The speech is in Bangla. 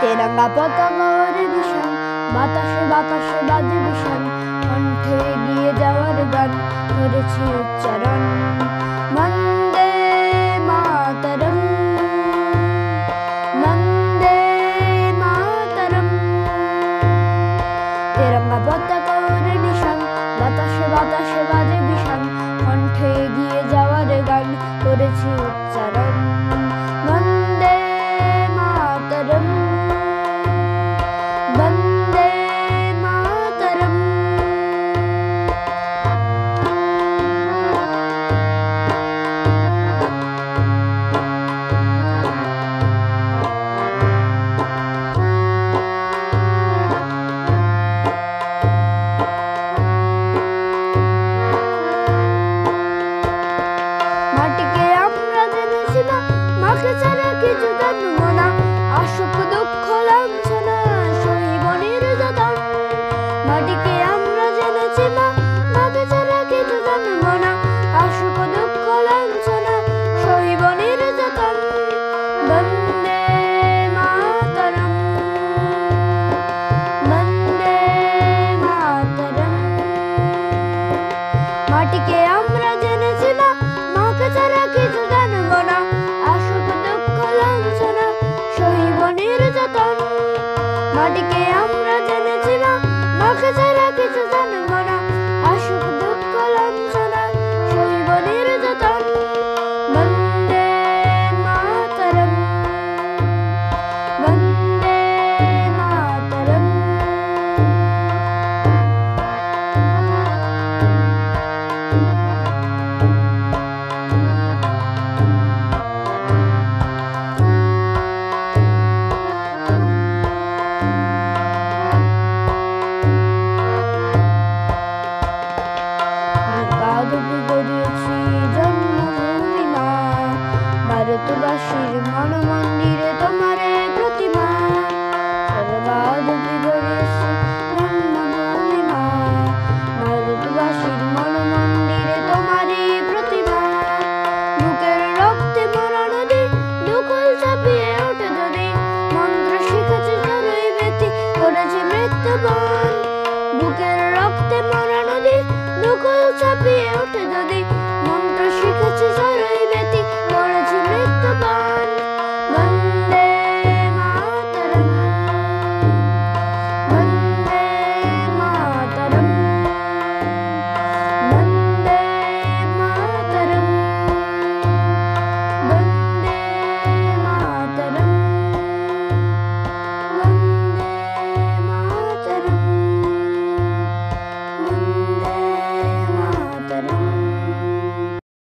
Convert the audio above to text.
তেরঙ্গা পতাকার নিশান, বাতাসে বাতাসে বাজে বিষাণ, কণ্ঠে এগিয়ে যাওয়ার গান করেছি উচ্চারণ। বন্দে মাতরম, বন্দে মাতরম। তেরঙ্গা পতাকার নিশান, বাতাসে বাতাসে বাজে বিষাণ, কণ্ঠে এগিয়ে যাওয়ার গান করেছি উচ্চারণ। বন্দে মাতরম, বন্দে মাতরম। মাটিকে আমরা জেনেছি না, মাকে ছাড়া কিছু জানবো না, আসুক দুঃখ লাঞ্ছনা সহিব নির্যাতন। মাটিকে আমরা জেনেছি না, মাকে ছাড়া কিছু জানবো না, আসুক দুঃখ লাঞ্ছনা সহিব নির্যাতন। বন্দে মাতরম, বন্দে মাতরম। মাটিকে আমরা জেনেছি না, মাকে ছাড়া কিছু জানবো না, আসুক দুঃখ লাঞ্ছনা সহিব নির্যাতন। মাটিকে আমরা